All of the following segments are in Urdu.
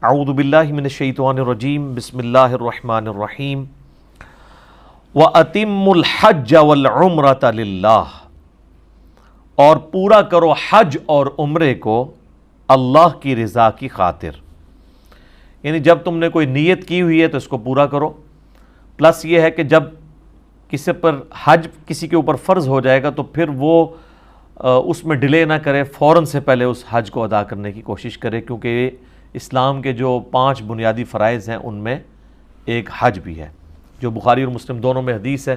اعوذ باللہ من الشیطان الرجیم بسم اللہ الرحمن الرحیم وَأَتِمُّ الْحَجَّ وَالْعُمْرَةَ لِلَّهِ، اور پورا کرو حج اور عمرے کو اللہ کی رضا کی خاطر. یعنی جب تم نے کوئی نیت کی ہوئی ہے تو اس کو پورا کرو. پلس یہ ہے کہ جب کسی پر حج کسی کے اوپر فرض ہو جائے گا تو پھر وہ اس میں ڈیلے نہ کرے، فوراً سے پہلے اس حج کو ادا کرنے کی کوشش کرے، کیونکہ اسلام کے جو 5 بنیادی فرائض ہیں ان میں ایک حج بھی ہے، جو بخاری اور مسلم دونوں میں حدیث ہے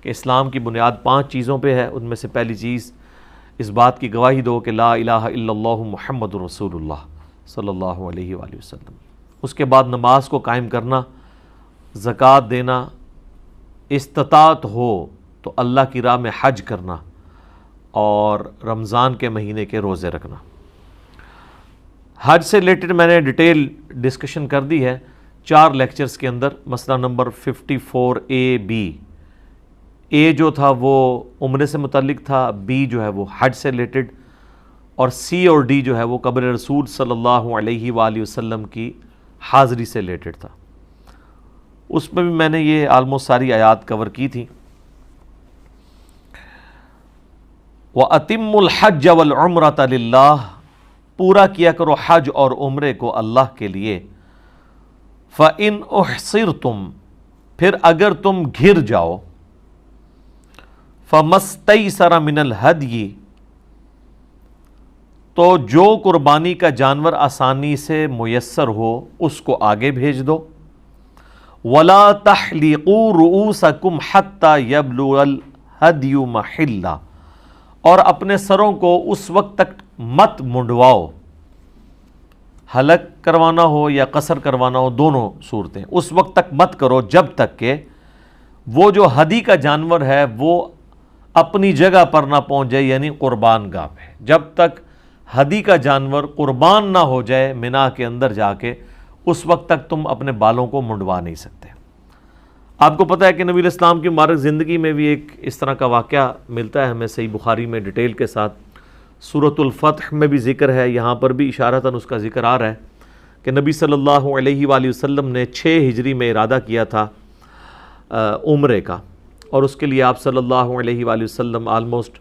کہ اسلام کی بنیاد 5 چیزوں پہ ہے. ان میں سے پہلی چیز اس بات کی گواہی دو کہ لا الہ الا اللہ محمد رسول اللہ صلی اللہ علیہ وآلہ وسلم. اس کے بعد نماز کو قائم کرنا، زکوٰۃ دینا، استطاعت ہو تو اللہ کی راہ میں حج کرنا، اور رمضان کے مہینے کے روزے رکھنا. حج سے ریلیٹڈ میں نے ڈیٹیل ڈسکشن کر دی ہے 4 لیکچرز کے اندر. مسئلہ نمبر 54A-B، اے جو تھا وہ عمرے سے متعلق تھا، بی جو ہے وہ حج سے ریلیٹڈ، اور سی اور ڈی جو ہے وہ قبر رسول صلی اللہ علیہ وآلہ وسلم کی حاضری سے ریلیٹڈ تھا. اس میں بھی میں نے یہ آلموسٹ ساری آیات کور کی تھی. وَأَتِمُّ الْحَجَّ وَالْعُمْرَةَ لِلَّهِ، پورا کیا کرو حج اور عمرے کو اللہ کے لیے. فَإِنْ أُحْصِرْتُمْ، پھر اگر تم گھر جاؤ. فَمَسْتَيْسَرَ مِنَ الْهَدْيِ، تو جو قربانی کا جانور آسانی سے میسر ہو اس کو آگے بھیج دو. وَلَا تَحْلِقُوا رُؤُوسَكُمْ حَتَّى يَبْلُغَ الْهَدْيُ مَحِلَّهُ، اور اپنے سروں کو اس وقت تک مت منڈواؤ، حلق کروانا ہو یا قصر کروانا ہو، دونوں صورتیں، اس وقت تک مت کرو جب تک کہ وہ جو ہدی کا جانور ہے وہ اپنی جگہ پر نہ پہنچ جائے، یعنی قربان گاہ پہ. جب تک ہدی کا جانور قربان نہ ہو جائے منا کے اندر جا کے، اس وقت تک تم اپنے بالوں کو منڈوا نہیں سکتے. آپ کو پتہ ہے کہ نبی علیہ السلام کی مبارک زندگی میں بھی ایک اس طرح کا واقعہ ملتا ہے ہمیں صحیح بخاری میں ڈیٹیل کے ساتھ. سورۃ الفتح میں بھی ذکر ہے، یہاں پر بھی اشارتاً اس کا ذکر آ رہا ہے کہ نبی صلی اللہ علیہ وآلہ وسلم نے 6 ہجری میں ارادہ کیا تھا عمرے کا، اور اس کے لیے آپ صلی اللہ علیہ وآلہ وسلم آلموسٹ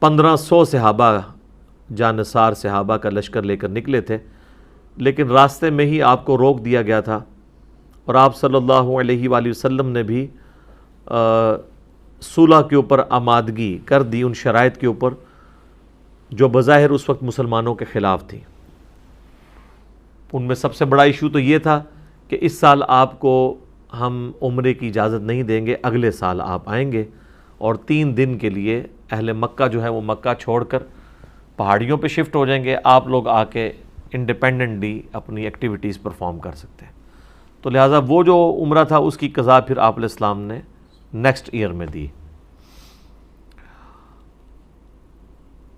1500 صحابہ، جانصار صحابہ کا لشکر لے کر نکلے تھے، لیکن راستے میں ہی آپ کو روک دیا گیا تھا، اور آپ صلی اللہ علیہ وآلہ وسلم نے بھی صلح کے اوپر آمادگی کر دی ان شرائط کے اوپر جو بظاہر اس وقت مسلمانوں کے خلاف تھی. ان میں سب سے بڑا ایشو تو یہ تھا کہ اس سال آپ کو ہم عمرے کی اجازت نہیں دیں گے، اگلے سال آپ آئیں گے، اور 3 دن کے لیے اہل مکہ جو ہے وہ مکہ چھوڑ کر پہاڑیوں پہ شفٹ ہو جائیں گے، آپ لوگ آ کے انڈیپینڈنٹلی اپنی ایکٹیویٹیز پرفارم کر سکتے ہیں. تو لہٰذا وہ جو عمرہ تھا اس کی قضا پھر آپ علیہ السلام نے نیکسٹ ایئر میں دی.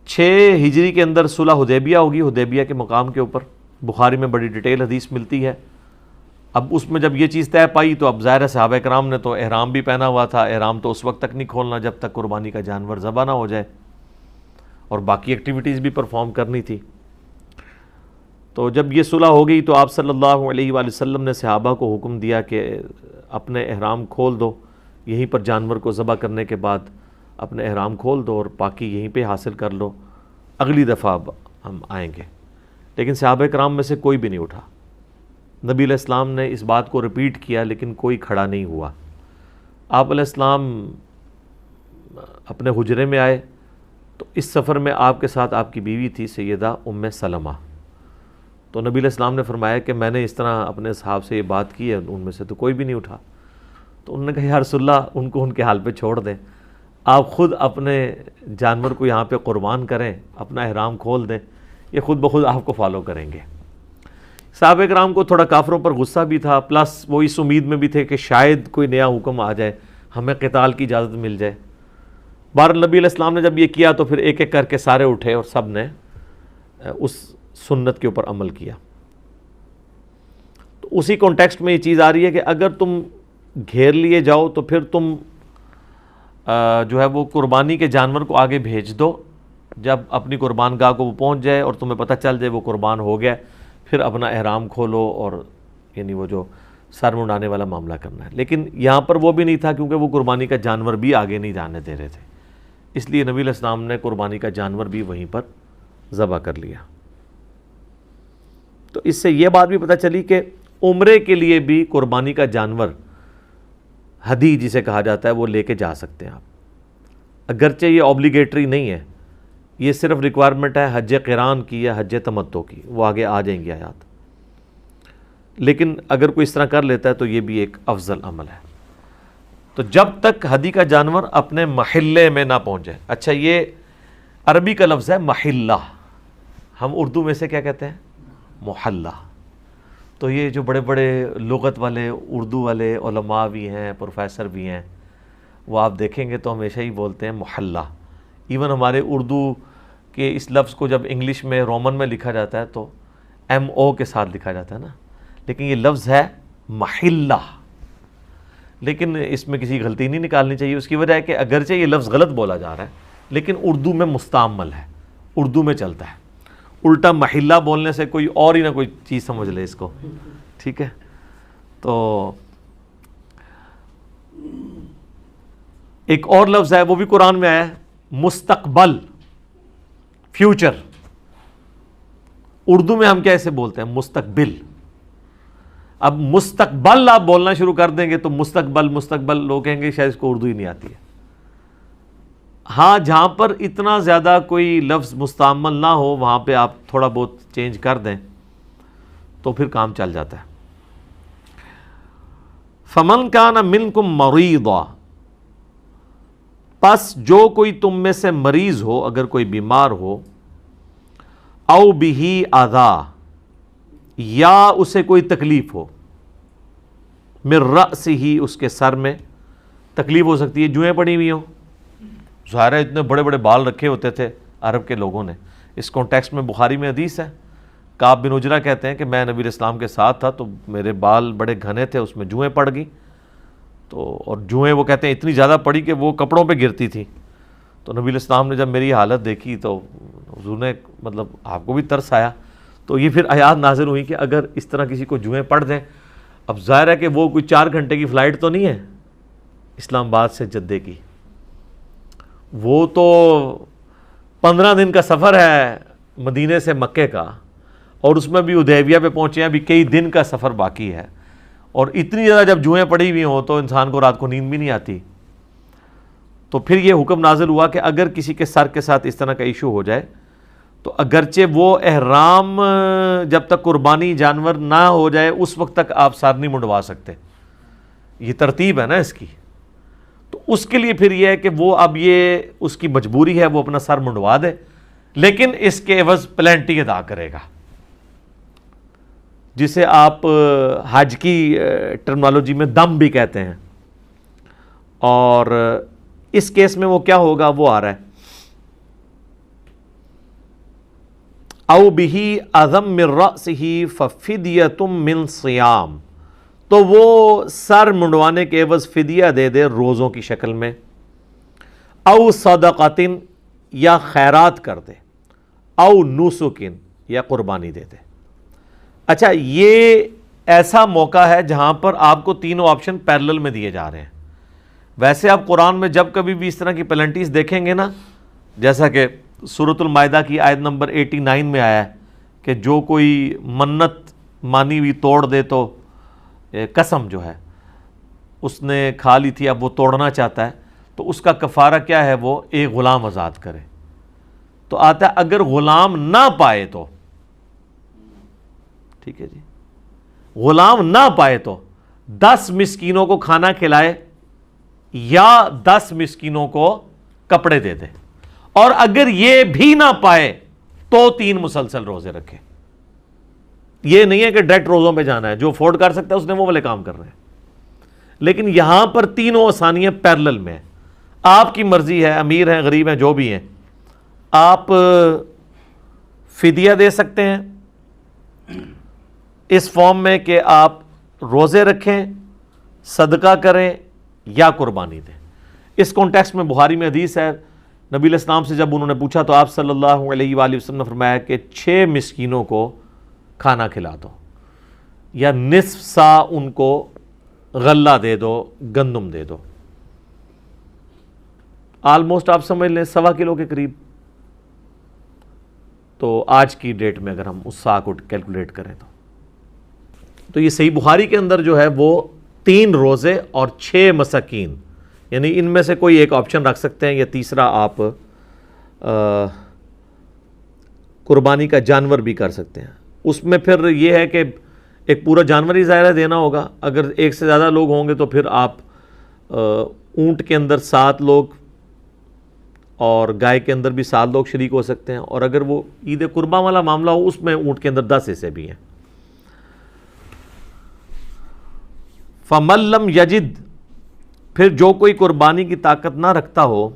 6 ہجری کے اندر صلح حدیبیہ ہوگی، حدیبیہ کے مقام کے اوپر بخاری میں بڑی ڈیٹیل حدیث ملتی ہے. اب اس میں جب یہ چیز طے پائی تو اب ظاہر صحابہ کرام نے تو احرام بھی پہنا ہوا تھا، احرام تو اس وقت تک نہیں کھولنا جب تک قربانی کا جانور ذبح نہ ہو جائے، اور باقی ایکٹیویٹیز بھی پرفارم کرنی تھی. تو جب یہ صلح ہو گئی تو آپ صلی اللہ علیہ وآلہ وسلم نے صحابہ کو حکم دیا کہ اپنے احرام کھول دو، یہیں پر جانور کو ذبح کرنے کے بعد اپنے احرام کھول دو اور باقی یہیں پہ حاصل کر لو، اگلی دفعہ ہم آئیں گے. لیکن صحابہ کرام میں سے کوئی بھی نہیں اٹھا. نبی علیہ السلام نے اس بات کو ریپیٹ کیا لیکن کوئی کھڑا نہیں ہوا. آپ علیہ السلام اپنے حجرے میں آئے تو اس سفر میں آپ کے ساتھ آپ کی بیوی تھی سیدہ ام سلمہ. تو نبی علیہ السلام نے فرمایا کہ میں نے اس طرح اپنے اصحاب سے یہ بات کی ہے، ان میں سے تو کوئی بھی نہیں اٹھا. تو انہوں نے کہا یا رسول اللہ، ان کو ان کے حال پہ چھوڑ دیں، آپ خود اپنے جانور کو یہاں پہ قربان کریں، اپنا احرام کھول دیں، یہ خود بخود آپ کو فالو کریں گے. صحابہ کرام کو تھوڑا کافروں پر غصہ بھی تھا، پلس وہ اس امید میں بھی تھے کہ شاید کوئی نیا حکم آ جائے، ہمیں قتال کی اجازت مل جائے. بہرحال نبی علیہ السلام نے جب یہ کیا تو پھر ایک ایک کر کے سارے اٹھے اور سب نے اس سنت کے اوپر عمل کیا. تو اسی کانٹیکسٹ میں یہ چیز آ رہی ہے کہ اگر تم گھیر لیے جاؤ تو پھر تم جو ہے وہ قربانی کے جانور کو آگے بھیج دو. جب اپنی قربان گاہ کو وہ پہنچ جائے اور تمہیں پتہ چل جائے وہ قربان ہو گیا، پھر اپنا احرام کھولو اور یعنی وہ جو سر منڈانے والا معاملہ کرنا ہے. لیکن یہاں پر وہ بھی نہیں تھا کیونکہ وہ قربانی کا جانور بھی آگے نہیں جانے دے رہے تھے, اس لیے نبی علیہ السلام نے قربانی کا جانور بھی وہیں پر ذبح کر لیا. تو اس سے یہ بات بھی پتہ چلی کہ عمرے کے لیے بھی قربانی کا جانور ہدی جسے کہا جاتا ہے وہ لے کے جا سکتے ہیں آپ, اگرچہ یہ اوبلیگیٹری نہیں ہے, یہ صرف ریکوائرمنٹ ہے حج قران کی یا حج تمتع کی, وہ آگے آ جائیں گی آیات. لیکن اگر کوئی اس طرح کر لیتا ہے تو یہ بھی ایک افضل عمل ہے. تو جب تک ہدی کا جانور اپنے محلے میں نہ پہنچے. اچھا, یہ عربی کا لفظ ہے محلہ, ہم اردو میں سے کیا کہتے ہیں محلہ. تو یہ جو بڑے بڑے لغت والے اردو والے علماء بھی ہیں, پروفیسر بھی ہیں, وہ آپ دیکھیں گے تو ہمیشہ ہی بولتے ہیں محلہ. ایون ہمارے اردو کے اس لفظ کو جب انگلش میں رومن میں لکھا جاتا ہے تو MO کے ساتھ لکھا جاتا ہے نا, لیکن یہ لفظ ہے محلہ. لیکن اس میں کسی غلطی نہیں نکالنی چاہیے. اس کی وجہ ہے کہ اگرچہ یہ لفظ غلط بولا جا رہا ہے لیکن اردو میں مستعمل ہے, اردو میں چلتا ہے. الٹا محلہ بولنے سے کوئی اور ہی نہ کوئی چیز سمجھ لے اس کو, ٹھیک ہے. تو ایک اور لفظ ہے وہ بھی قرآن میں آیا ہے, مستقبل, فیوچر. اردو میں ہم کیسے بولتے ہیں مستقبل. اب مستقبل آپ بولنا شروع کر دیں گے تو مستقبل مستقبل لوگ کہیں گے شاید اس کو اردو ہی نہیں آتی ہے. ہاں, جہاں پر اتنا زیادہ کوئی لفظ مستعمل نہ ہو وہاں پہ آپ تھوڑا بہت چینج کر دیں تو پھر کام چل جاتا ہے. فمن کان منکم مریضا, پس جو کوئی تم میں سے مریض ہو, اگر کوئی بیمار ہو, او بہی اذا, یا اسے کوئی تکلیف ہو, من رأسہ, اس کے سر میں تکلیف ہو سکتی ہے, جوئیں پڑی ہوئی ہوں. ظاہر ہے اتنے بڑے بڑے بال رکھے ہوتے تھے عرب کے لوگوں نے. اس کانٹیکسٹ میں بخاری میں حدیث ہے, کعب بن عجرہ کہتے ہیں کہ میں نبی علیہ السلام کے ساتھ تھا تو میرے بال بڑے گھنے تھے, اس میں جوئیں پڑ گئی. تو اور جوئیں وہ کہتے ہیں اتنی زیادہ پڑی کہ وہ کپڑوں پہ گرتی تھی. تو نبی علیہ السلام نے جب میری حالت دیکھی تو حضور نے مطلب آپ کو بھی ترس آیا. تو یہ پھر آیات نازل ہوئی کہ اگر اس طرح کسی کو جوئیں پڑ دیں, اب ظاہر ہے کہ وہ کوئی 4 گھنٹے کی فلائٹ تو نہیں ہے اسلام آباد سے جدے کی, وہ تو 15 دن کا سفر ہے مدینے سے مکے کا, اور اس میں بھی حدیبیہ پہ پہنچے ہیں, ابھی کئی دن کا سفر باقی ہے. اور اتنی زیادہ جب جوئیں پڑی ہوئی ہوں تو انسان کو رات کو نیند بھی نہیں آتی. تو پھر یہ حکم نازل ہوا کہ اگر کسی کے سر کے ساتھ اس طرح کا ایشو ہو جائے تو اگرچہ وہ احرام جب تک قربانی جانور نہ ہو جائے اس وقت تک آپ سر نہیں منڈوا سکتے. یہ ترتیب ہے نا اس کی. تو اس کے لیے پھر یہ ہے کہ وہ اب یہ اس کی مجبوری ہے وہ اپنا سر منڈوا دے, لیکن اس کے عوض پلینٹی ادا کرے گا, جسے آپ حج کی ٹرمنالوجی میں دم بھی کہتے ہیں. اور اس کیس میں وہ کیا ہوگا وہ آ رہا ہے, او بہی اذم من رأسہ ففدیۃ من صیام, تو وہ سر منڈوانے کے عوض فدیہ دے دے روزوں کی شکل میں, او صدقۃ, یا خیرات کر دے, او نسک, یا قربانی دے دے. اچھا, یہ ایسا موقع ہے جہاں پر آپ کو تینوں آپشن پیرلل میں دیے جا رہے ہیں. ویسے آپ قرآن میں جب کبھی بھی اس طرح کی پلنٹیز دیکھیں گے نا, جیسا کہ سورۃ المائدہ کی آیت نمبر 89 میں آیا ہے کہ جو کوئی منت مانی ہوئی توڑ دے تو قسم جو ہے اس نے کھا لی تھی, اب وہ توڑنا چاہتا ہے تو اس کا کفارہ کیا ہے, وہ ایک غلام آزاد کرے. تو آتا ہے اگر غلام نہ پائے تو, ٹھیک ہے جی, غلام نہ پائے تو 10 مسکینوں کو کھانا کھلائے یا 10 مسکینوں کو کپڑے دے دے, اور اگر یہ بھی نہ پائے تو 3 مسلسل روزے رکھے. یہ نہیں ہے کہ ڈائریکٹ روزوں پہ جانا ہے, جو افورڈ کر سکتا ہے اس نے وہ والے کام کر رہے ہیں. لیکن یہاں پر تینوں آسانیاں پیرلل میں ہیں. آپ کی مرضی ہے, امیر ہیں غریب ہیں جو بھی ہیں, آپ فدیہ دے سکتے ہیں اس فارم میں کہ آپ روزے رکھیں, صدقہ کریں یا قربانی دیں. اس کانٹیکسٹ میں بخاری میں حدیث ہے, نبی علیہ السلام سے جب انہوں نے پوچھا تو آپ صلی اللہ علیہ وآلہ وسلم نے فرمایا کہ 6 مسکینوں کو کھانا کھلا دو، یا نصف سا ان کو غلہ دے دو، گندم دے دو، آلموسٹ آپ سمجھ لیں 1.25 کلو کے قریب. تو آج کی ڈیٹ میں اگر ہم اس سا کو کیلکولیٹ کریں تو یہ صحیح بخاری کے اندر جو ہے وہ 3 روزے اور 6 مساکین، یعنی ان میں سے کوئی ایک آپشن رکھ سکتے ہیں، یا تیسرا آپ قربانی کا جانور بھی کر سکتے ہیں. اس میں پھر یہ ہے کہ ایک پورا جانور ہی ظاہرہ دینا ہوگا. اگر ایک سے زیادہ لوگ ہوں گے تو پھر آپ اونٹ کے اندر 7 لوگ اور گائے کے اندر بھی 7 لوگ شریک ہو سکتے ہیں، اور اگر وہ عید قربان والا معاملہ ہو اس میں اونٹ کے اندر 10 حصے بھی ہیں. فَمَن لَّمْ يَجِدْ، پھر جو کوئی قربانی کی طاقت نہ رکھتا ہو،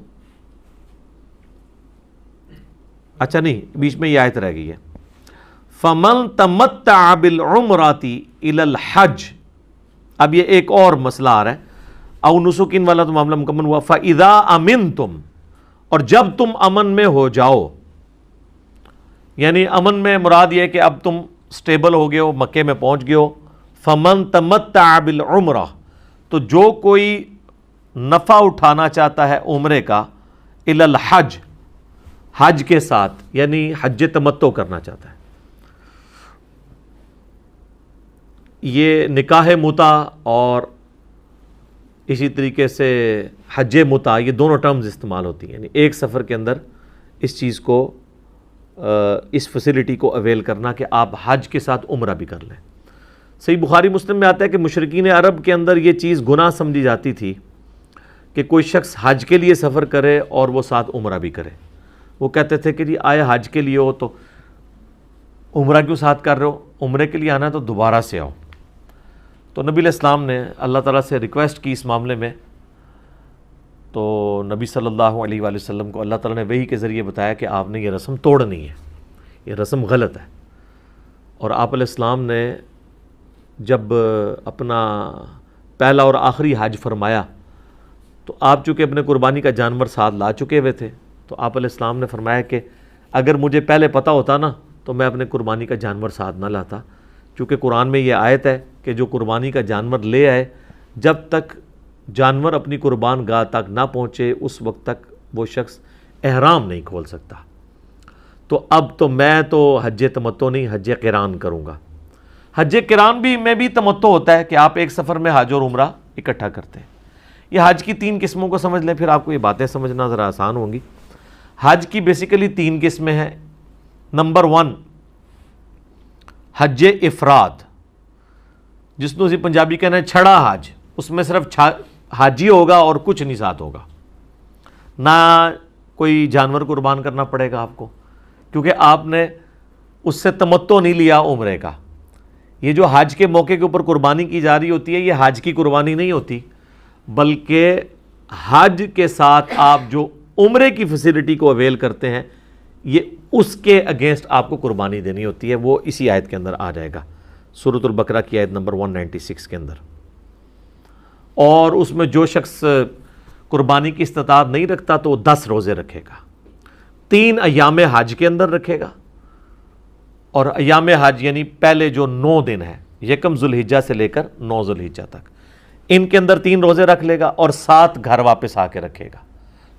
اچھا نہیں، بیچ میں یہ آیت رہ گئی ہے، فَمَن تَمَتَّعَ بِالْعُمْرَةِ إِلَى الْحَجِّ. اب یہ ایک اور مسئلہ آ رہا ہے، او نسکین والا تو معاملہ مکمل ہوا. فَإِذَا أَمِنْتُمْ، اور جب تم امن میں ہو جاؤ، یعنی امن میں مراد یہ کہ اب تم سٹیبل ہو گئے ہو، مکے میں پہنچ گئے ہو. فَمَن تَمَتَّعَ بِالْعُمْرَةِ، تو جو کوئی نفع اٹھانا چاہتا ہے عمرے کا، إِلَى الْحَجِّ، حج کے ساتھ، یعنی حج تمتع کرنا چاہتا ہے. یہ نکاح متع اور اسی طریقے سے حج متع، یہ دونوں ٹرمز استعمال ہوتی ہیں، یعنی ایک سفر کے اندر اس چیز کو، اس فیسلٹی کو اویل کرنا کہ آپ حج کے ساتھ عمرہ بھی کر لیں. صحیح بخاری مسلم میں آتا ہے کہ مشرکین عرب کے اندر یہ چیز گناہ سمجھی جاتی تھی کہ کوئی شخص حج کے لیے سفر کرے اور وہ ساتھ عمرہ بھی کرے. وہ کہتے تھے کہ جی آئے حج کے لیے ہو تو عمرہ کیوں ساتھ کر رہے ہو، عمرے کے لیے آنا ہے تو دوبارہ سے آؤ. تو نبی علیہ السلام نے اللہ تعالیٰ سے ریکویسٹ کی اس معاملے میں، تو نبی صلی اللہ علیہ وآلہ وسلم کو اللہ تعالیٰ نے وحی کے ذریعے بتایا کہ آپ نے یہ رسم توڑنی ہے، یہ رسم غلط ہے. اور آپ علیہ السلام نے جب اپنا پہلا اور آخری حج فرمایا تو آپ چونکہ اپنے قربانی کا جانور ساتھ لا چکے ہوئے تھے، تو آپ علیہ السلام نے فرمایا کہ اگر مجھے پہلے پتہ ہوتا نا تو میں اپنے قربانی کا جانور ساتھ نہ لاتا. چونکہ قرآن میں یہ آیت ہے کہ جو قربانی کا جانور لے آئے، جب تک جانور اپنی قربان گاہ تک نہ پہنچے اس وقت تک وہ شخص احرام نہیں کھول سکتا. تو اب تو میں تو حج تمتع نہیں، حج قران کروں گا. حج قران بھی میں بھی تمتع ہوتا ہے کہ آپ ایک سفر میں حج اور عمرہ اکٹھا کرتے ہیں. یہ حج کی 3 قسموں کو سمجھ لیں، پھر آپ کو یہ باتیں سمجھنا ذرا آسان ہوں گی. حج کی بیسیکلی 3 قسمیں ہیں. نمبر 1 حج افراد، جس کو اسی پنجابی کہنا ہے چھڑا حج. اس میں صرف حاجی ہوگا اور کچھ نہیں ساتھ ہوگا، نہ کوئی جانور قربان کرنا پڑے گا آپ کو، کیونکہ آپ نے اس سے تمتع نہیں لیا عمرے کا. یہ جو حج کے موقع کے اوپر قربانی کی جا رہی ہوتی ہے، یہ حج کی قربانی نہیں ہوتی، بلکہ حج کے ساتھ آپ جو عمرے کی فیسلٹی کو اویل کرتے ہیں، یہ اس کے اگینسٹ آپ کو قربانی دینی ہوتی ہے. وہ اسی آیت کے اندر آ جائے گا، سورۃ البقرہ کی آیت نمبر 196 کے اندر. اور اس میں جو شخص قربانی کی استطاعت نہیں رکھتا تو وہ 10 روزے رکھے گا، 3 ایام حج کے اندر رکھے گا. اور ایام حج یعنی پہلے جو 9 دن ہیں، 1 ذوالحجہ سے لے کر 9 ذوالحجہ تک، ان کے اندر 3 روزے رکھ لے گا اور 7 گھر واپس آ کے رکھے گا،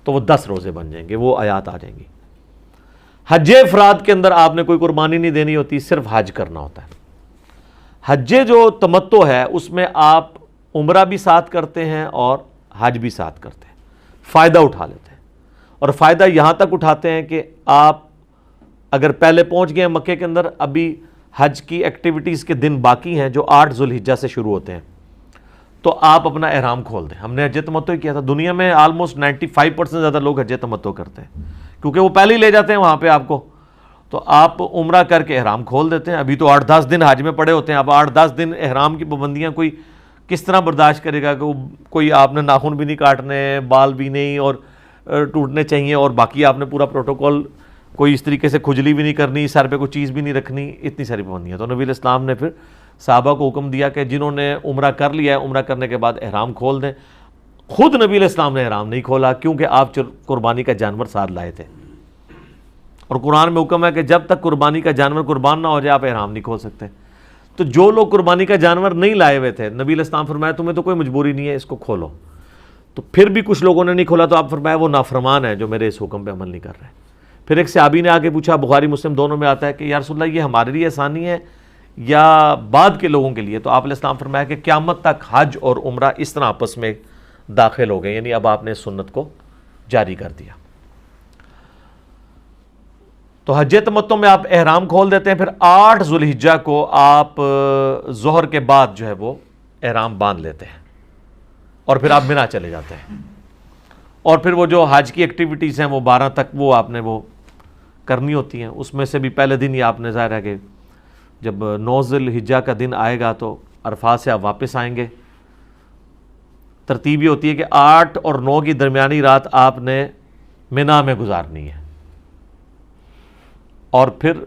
تو وہ 10 روزے بن جائیں گے. وہ آیات آ جائیں گی. حج افراد کے اندر آپ نے کوئی قربانی نہیں دینی ہوتی، صرف حج کرنا ہوتا ہے. حج جو تمتع ہے اس میں آپ عمرہ بھی ساتھ کرتے ہیں اور حج بھی ساتھ کرتے ہیں، فائدہ اٹھا لیتے ہیں. اور فائدہ یہاں تک اٹھاتے ہیں کہ آپ اگر پہلے پہنچ گئے ہیں مکے کے اندر، ابھی حج کی ایکٹیویٹیز کے دن باقی ہیں جو 8 ذوالحجہ سے شروع ہوتے ہیں، تو آپ اپنا احرام کھول دیں. ہم نے حج تمتع کیا تھا. دنیا میں آلموسٹ 95% زیادہ لوگ حج تمتع کرتے ہیں، کیونکہ وہ پہلے ہی لے جاتے ہیں وہاں پہ آپ کو. تو آپ عمرہ کر کے احرام کھول دیتے ہیں. ابھی تو 8-10 دن حج میں پڑے ہوتے ہیں. اب 8-10 دن احرام کی پابندیاں کوئی کس طرح برداشت کرے گا کہ کوئی آپ نے ناخن بھی نہیں کاٹنے، بال بھی نہیں اور ٹوٹنے چاہیے، اور باقی آپ نے پورا پروٹوکول، کوئی اس طریقے سے کھجلی بھی نہیں کرنی، سر پہ کوئی چیز بھی نہیں رکھنی، اتنی ساری پابندیاں. تو نبی علیہ السلام نے پھر صحابہ کو حکم دیا کہ جنہوں نے عمرہ کر لیا ہے، عمرہ کرنے کے بعد احرام کھول دیں. خود نبی علیہ السلام نے احرام نہیں کھولا، کیونکہ آپ قربانی کا جانور ساتھ لائے تھے. اور قرآن میں حکم ہے کہ جب تک قربانی کا جانور قربان نہ ہو جائے آپ احرام نہیں کھول سکتے. تو جو لوگ قربانی کا جانور نہیں لائے ہوئے تھے، نبی علیہ السلام فرمایا تمہیں تو کوئی مجبوری نہیں ہے، اس کو کھولو. تو پھر بھی کچھ لوگوں نے نہیں کھولا، تو آپ فرمایا وہ نافرمان ہے جو میرے اس حکم پہ عمل نہیں کر رہے. پھر ایک صحابی نے آگے پوچھا، بخاری مسلم دونوں میں آتا ہے کہ یا رسول اللہ یہ ہمارے لیے آسانی ہے یا بعد کے لوگوں کے لیے؟ تو آپ علیہ السلام فرمایا کہ قیامت تک حج اور عمرہ اس طرح آپس میں داخل ہو گئے، یعنی اب آپ نے سنت کو جاری کر دیا. تو حج تمتع میں آپ احرام کھول دیتے ہیں، پھر 8 ذو الحجہ کو آپ ظہر کے بعد جو ہے وہ احرام باندھ لیتے ہیں اور پھر آپ منا چلے جاتے ہیں. اور پھر وہ جو حج کی ایکٹیویٹیز ہیں وہ 12 تک وہ آپ نے وہ کرنی ہوتی ہیں. اس میں سے بھی پہلے دن ہی آپ نے ظاہر ہے کہ جب 9 ذو الحجہ کا دن آئے گا تو عرفات سے آپ واپس آئیں گے. ترتیب یہ ہوتی ہے کہ 8 اور 9 کی درمیانی رات آپ نے منا میں گزارنی ہے، اور پھر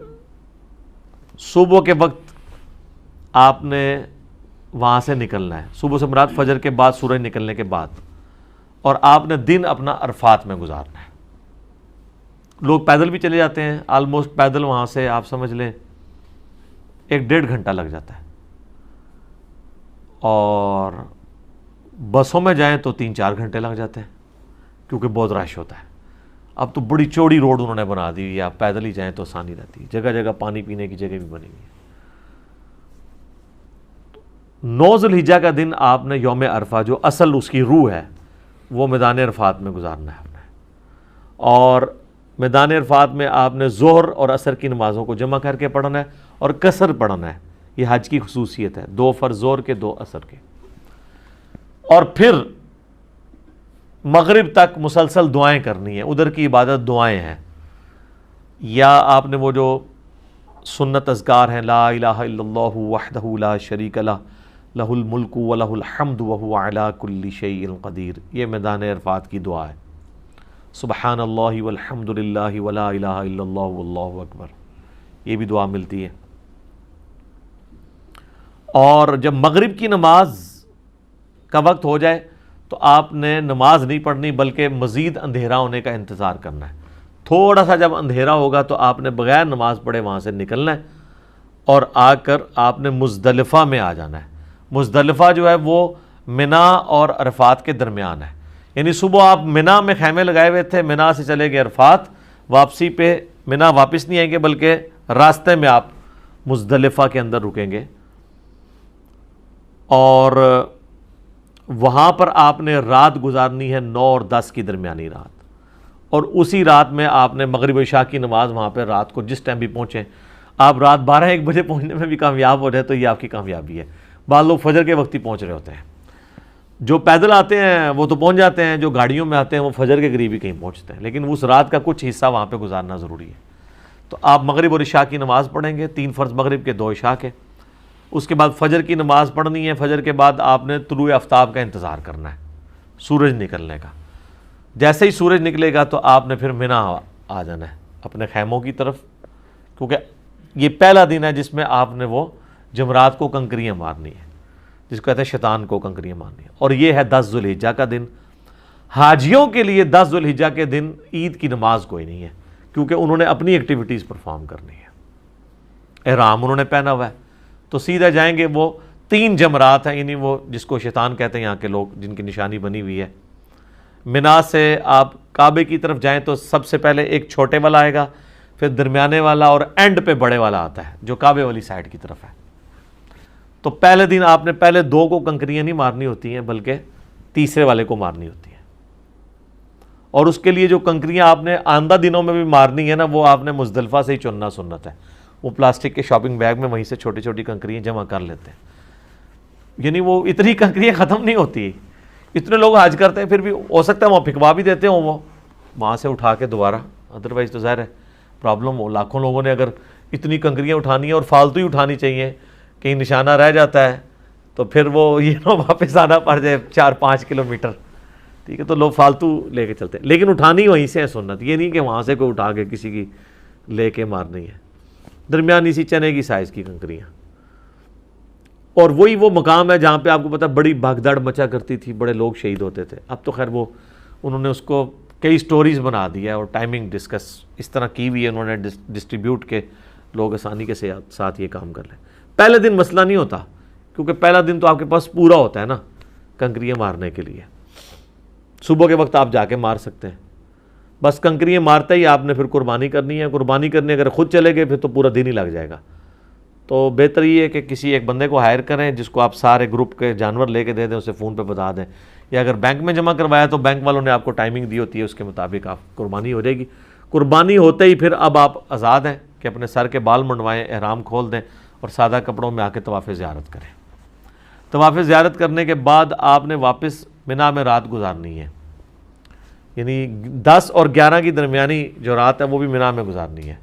صبح کے وقت آپ نے وہاں سے نکلنا ہے. صبح سے مراد فجر کے بعد، سورج نکلنے کے بعد، اور آپ نے دن اپنا عرفات میں گزارنا ہے. لوگ پیدل بھی چلے جاتے ہیں، آلموسٹ پیدل وہاں سے آپ سمجھ لیں 1-1.5 گھنٹہ لگ جاتا ہے، اور بسوں میں جائیں تو 3-4 گھنٹے لگ جاتے ہیں کیونکہ بہت رش ہوتا ہے. اب تو بڑی چوڑی روڈ انہوں نے بنا دی ہے، آپ پیدل ہی جائیں تو آسانی رہتی ہے، جگہ جگہ پانی پینے کی جگہ بھی بنی ہوئی ہے. 9 ذو الحجہ کا دن آپ نے یوم عرفہ جو اصل اس کی روح ہے وہ میدان عرفات میں گزارنا ہے آپ نے. اور میدان عرفات میں آپ نے ظہر اور عصر کی نمازوں کو جمع کر کے پڑھنا ہے اور قصر پڑھنا ہے. یہ حج کی خصوصیت ہے، 2 فرض ظہر کے 2 عصر کے. اور پھر مغرب تک مسلسل دعائیں کرنی ہیں. ادھر کی عبادت دعائیں ہیں، یا آپ نے وہ جو سنت اذکار ہیں، لا الہ الا اللہ وحدہ لا شریک لہ لہ الملک ولہ الحمد وہو علی کل شیء قدیر، یہ میدان عرفات کی دعا ہے. سبحان اللہ والحمد للہ ولا الہ الا اللہ واللہ اکبر، یہ بھی دعا ملتی ہے. اور جب مغرب کی نماز کا وقت ہو جائے تو آپ نے نماز نہیں پڑھنی بلکہ مزید اندھیرا ہونے کا انتظار کرنا ہے. تھوڑا سا جب اندھیرا ہوگا تو آپ نے بغیر نماز پڑھے وہاں سے نکلنا ہے اور آ کر آپ نے مزدلفہ میں آ جانا ہے. مزدلفہ جو ہے وہ منا اور عرفات کے درمیان ہے، یعنی صبح آپ منا میں خیمے لگائے ہوئے تھے، منا سے چلے گئے عرفات، واپسی پہ منا واپس نہیں آئیں گے بلکہ راستے میں آپ مزدلفہ کے اندر رکیں گے. اور وہاں پر آپ نے رات گزارنی ہے 9 اور 10 کی درمیانی رات، اور اسی رات میں آپ نے مغرب و عشاء کی نماز وہاں پہ رات کو جس ٹائم بھی پہنچیں، آپ رات 12-1 بجے پہنچنے میں بھی کامیاب ہو جائے تو یہ آپ کی کامیابی ہے. بعض لوگ فجر کے وقت ہی پہنچ رہے ہوتے ہیں. جو پیدل آتے ہیں وہ تو پہنچ جاتے ہیں، جو گاڑیوں میں آتے ہیں وہ فجر کے قریب ہی کہیں پہنچتے ہیں، لیکن اس رات کا کچھ حصہ وہاں پہ گزارنا ضروری ہے. تو آپ مغرب اور عشاء کی نماز پڑھیں گے، 3 فرض مغرب کے 2 عشاء کے. اس کے بعد فجر کی نماز پڑھنی ہے. فجر کے بعد آپ نے طلوع آفتاب کا انتظار کرنا ہے، سورج نکلنے کا. جیسے ہی سورج نکلے گا تو آپ نے پھر منا آ جانا ہے اپنے خیموں کی طرف، کیونکہ یہ پہلا دن ہے جس میں آپ نے وہ جمرات کو کنکریاں مارنی ہے، جس کو کہتے ہیں شیطان کو کنکریاں مارنی ہے. اور یہ ہے 10 ذو الحجہ کا دن. حاجیوں کے لیے 10 ذو الحجہ کے دن عید کی نماز کوئی نہیں ہے، کیونکہ انہوں نے اپنی ایکٹیویٹیز پرفارم کرنی ہے. احرام انہوں نے پہنا ہوا ہے تو سیدھا جائیں گے. وہ 3 جمرات ہیں، یعنی وہ جس کو شیطان کہتے ہیں یہاں کے لوگ، جن کی نشانی بنی ہوئی ہے. منا سے آپ کعبے کی طرف جائیں تو سب سے پہلے ایک چھوٹے والا آئے گا، پھر درمیانے والا، اور اینڈ پہ بڑے والا آتا ہے جو کعبے والی سائڈ کی طرف ہے. تو پہلے دن آپ نے پہلے 2 کو کنکریاں نہیں مارنی ہوتی ہیں بلکہ تیسرے والے کو مارنی ہوتی ہیں. اور اس کے لیے جو کنکریاں آپ نے آئندہ دنوں میں بھی مارنی ہے نا، وہ آپ نے مزدلفہ سے ہی چننا سنت ہے. وہ پلاسٹک کے شاپنگ بیگ میں وہیں سے چھوٹی چھوٹی کنکریاں جمع کر لیتے ہیں، یعنی وہ اتنی کنکریاں ختم نہیں ہوتی. اتنے لوگ حج کرتے ہیں پھر بھی ہو سکتا ہے وہاں پھینکوا بھی دیتے ہوں، وہ وہاں سے اٹھا کے دوبارہ. ادروائز تو ظاہر ہے پرابلم ہو. لاکھوں لوگوں نے اگر اتنی کنکریاں اٹھانی ہیں اور فالتو ہی اٹھانی چاہیے، کہیں نشانہ رہ جاتا ہے تو پھر وہ یہ نہ واپس آنا پڑ جائے 4-5 کلومیٹر. ٹھیک ہے، تو لوگ فالتو لے کے چلتے ہیں، لیکن اٹھانی وہیں سے ہے سنت. یہ نہیں کہ وہاں سے کوئی اٹھا کے کسی کی لے کے مارنی ہے. درمیانی سی چنے کی سائز کی کنکریاں. اور وہی وہ مقام ہے جہاں پہ آپ کو پتہ بڑی بھگدڑ مچا کرتی تھی، بڑے لوگ شہید ہوتے تھے. اب تو خیر وہ انہوں نے اس کو کئی سٹوریز بنا دیا اور ٹائمنگ ڈسکس اس طرح کی ہوئی ہے انہوں نے ڈسٹریبیوٹ کے لوگ آسانی کے ساتھ یہ کام کر لیں. پہلے دن مسئلہ نہیں ہوتا کیونکہ پہلا دن تو آپ کے پاس پورا ہوتا ہے نا کنکریاں مارنے کے لیے. صبح کے وقت آپ جا کے مار سکتے ہیں, بس کنکریاں مارتے ہی آپ نے پھر قربانی کرنی ہے. قربانی کرنی اگر خود چلے گئے پھر تو پورا دن ہی لگ جائے گا. تو بہتر یہ ہے کہ کسی ایک بندے کو ہائر کریں جس کو آپ سارے گروپ کے جانور لے کے دے دیں, اسے فون پہ بتا دیں, یا اگر بینک میں جمع کروایا تو بینک والوں نے آپ کو ٹائمنگ دی ہوتی ہے, اس کے مطابق آپ قربانی ہو جائے گی. قربانی ہوتے ہی پھر اب آپ آزاد ہیں کہ اپنے سر کے بال منڈوائیں, احرام کھول دیں اور سادہ کپڑوں میں آ کے طواف زیارت کریں. طواف زیارت کرنے کے بعد آپ نے واپس منا میں رات گزارنی ہے, یعنی 10 اور 11 کی درمیانی جو رات ہے وہ بھی منا میں گزارنی ہے.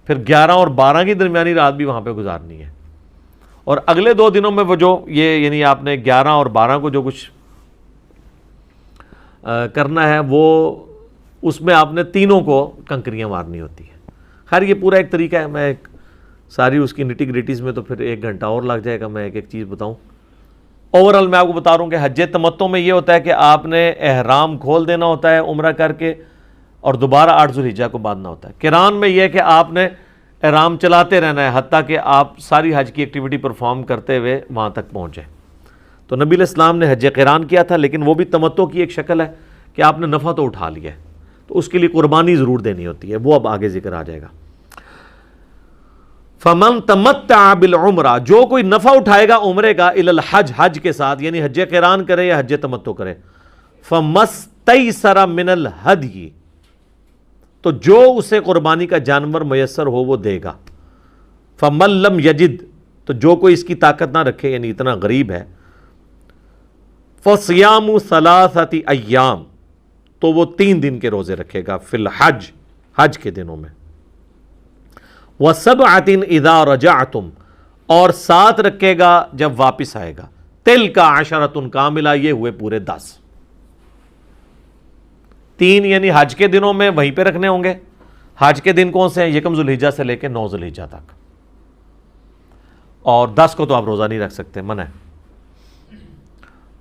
پھر 11 اور 12 کی درمیانی رات بھی وہاں پہ گزارنی ہے. اور اگلے 2 دنوں میں وہ جو یہ یعنی آپ نے 11 اور 12 کو جو کچھ کرنا ہے وہ اس میں آپ نے تینوں کو کنکریاں مارنی ہوتی ہیں. خیر یہ پورا ایک طریقہ ہے, میں ایک ساری اس کی نٹی گریٹیز میں تو پھر 1 گھنٹہ اور لگ جائے گا, میں ایک ایک چیز بتاؤں. اوورآل میں آپ کو بتا رہا ہوں کہ حج تمتع میں یہ ہوتا ہے کہ آپ نے احرام کھول دینا ہوتا ہے عمرہ کر کے اور دوبارہ 8 ذوالحجہ کو باندھنا ہوتا ہے. قران میں یہ ہے کہ آپ نے احرام چلاتے رہنا ہے حتیٰ کہ آپ ساری حج کی ایکٹیویٹی پرفارم کرتے ہوئے وہاں تک پہنچ جائیں. تو نبی علیہ السلام نے حج قران کیا تھا, لیکن وہ بھی تمتع کی ایک شکل ہے کہ آپ نے نفع تو اٹھا لیا ہے, تو اس کے لیے قربانی ضرور دینی ہوتی ہے, وہ اب آگے ذکر آ جائے گا. فمن تمتع بالعمرہ, جو کوئی نفع اٹھائے گا عمرے کا, الی الحج, حج کے ساتھ, یعنی حج قران کرے یا حج تمتع کرے, فمستیسر من الہدی, تو جو اسے قربانی کا جانور میسر ہو وہ دے گا. فمن لم یجد, تو جو کوئی اس کی طاقت نہ رکھے یعنی اتنا غریب ہے, فصیام 3 ایام, تو وہ 3 دن کے روزے رکھے گا, فی الحج, حج کے دنوں میں. وَسَبْعَةٍ اِذَا رَجَعْتُمْ, اور 7 رکھے گا جب واپس آئے گا. تِلْکَ عَشَرَةٌ کاملہ, یہ ہوئے پورے 10. 3 یعنی حج کے دنوں میں وہیں پہ رکھنے ہوں گے. حج کے دن کون سے ہیں؟ 1 ذوالحجہ سے لے کے 9 ذوالحجہ تک. اور 10 کو تو آپ روزہ نہیں رکھ سکتے, منع ہے.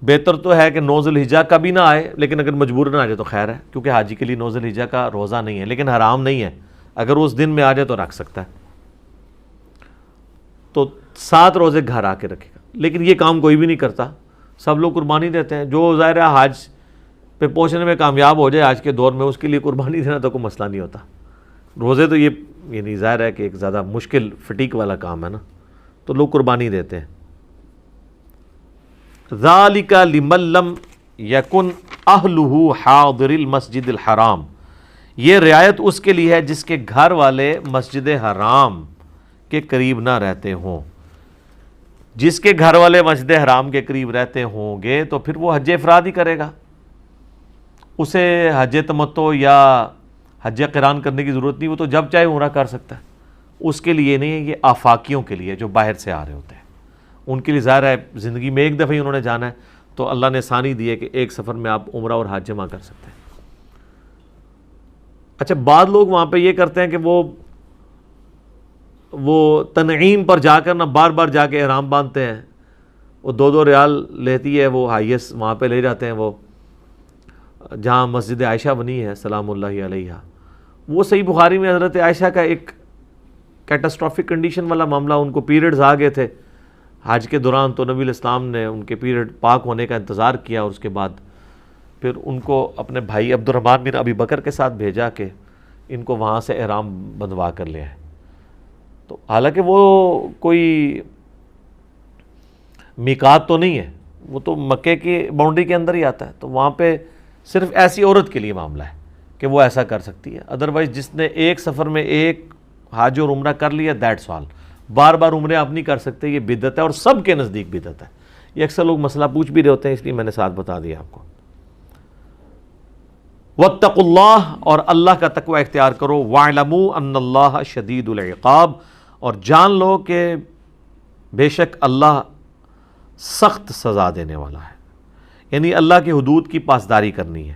بہتر تو ہے کہ 9 ذوالحجہ کبھی نہ آئے, لیکن اگر مجبور نہ آ جائے تو خیر ہے, کیونکہ حاجی کے لیے 9 ذوالحجہ کا روزہ نہیں ہے, لیکن حرام نہیں ہے. اگر اس دن میں آ جائے تو رکھ سکتا ہے. تو 7 روزے گھر آ کے رکھے گا. لیکن یہ کام کوئی بھی نہیں کرتا, سب لوگ قربانی دیتے ہیں. جو ظاہر ہے حج پہ پہنچنے میں کامیاب ہو جائے آج کے دور میں, اس کے لیے قربانی دینا تو کوئی مسئلہ نہیں ہوتا. روزے تو یہ یعنی ظاہر ہے کہ ایک زیادہ مشکل فٹیک والا کام ہے نا, تو لوگ قربانی دیتے ہیں. ذالک لمن لم یکن اہلہ حاضر المسجد الحرام, یہ رعایت اس کے لیے ہے جس کے گھر والے مسجد حرام کے قریب نہ رہتے ہوں. جس کے گھر والے مسجد حرام کے قریب رہتے ہوں گے تو پھر وہ حج افراد ہی کرے گا, اسے حج تمتع یا حج قران کرنے کی ضرورت نہیں, وہ تو جب چاہے عمرہ کر سکتا ہے. اس کے لیے نہیں, یہ آفاقیوں کے لیے جو باہر سے آ رہے ہوتے ہیں, ان کے لیے ظاہر ہے زندگی میں ایک دفعہ ہی انہوں نے جانا ہے, تو اللہ نے آسانی دی ہے کہ ایک سفر میں آپ عمرہ اور حج جمع کر سکتے ہیں. اچھا, بعض لوگ وہاں پہ یہ کرتے ہیں کہ وہ تنعیم پر جا کر نہ بار بار جا کے احرام باندھتے ہیں, وہ 2 ریال لیتی ہے وہ ہائیسٹ, وہاں پہ لے جاتے ہیں وہ جہاں مسجد عائشہ بنی ہے سلام اللہ علیہا. وہ صحیح بخاری میں حضرت عائشہ کا ایک کیٹاسٹرافک کنڈیشن والا معاملہ, ان کو پیریڈز آ گئے تھے حج کے دوران, تو نبی علیہ السلام نے ان کے پیریڈ پاک ہونے کا انتظار کیا, اور اس کے بعد پھر ان کو اپنے بھائی عبد الرحمن بن ابی بکر کے ساتھ بھیجا کہ ان کو وہاں سے احرام بندھوا کر لے آئے. تو حالانکہ وہ کوئی میقات تو نہیں ہے, وہ تو مکے کی باؤنڈری کے اندر ہی آتا ہے, تو وہاں پہ صرف ایسی عورت کے لیے معاملہ ہے کہ وہ ایسا کر سکتی ہے. ادروائز جس نے ایک سفر میں ایک حج اور عمرہ کر لیا, دیٹس آل. بار بار عمرے آپ نہیں کر سکتے, یہ بدعت ہے اور سب کے نزدیک بدعت ہے. یہ اکثر لوگ مسئلہ پوچھ بھی رہے ہوتے ہیں, اس لیے میں نے ساتھ بتا دیا آپ کو. واتقوا اللہ, اور اللہ کا تقوی اختیار کرو. واعلموا ان اللہ شدید العقاب, اور جان لو کہ بے شک اللہ سخت سزا دینے والا ہے. یعنی اللہ کی حدود کی پاسداری کرنی ہے.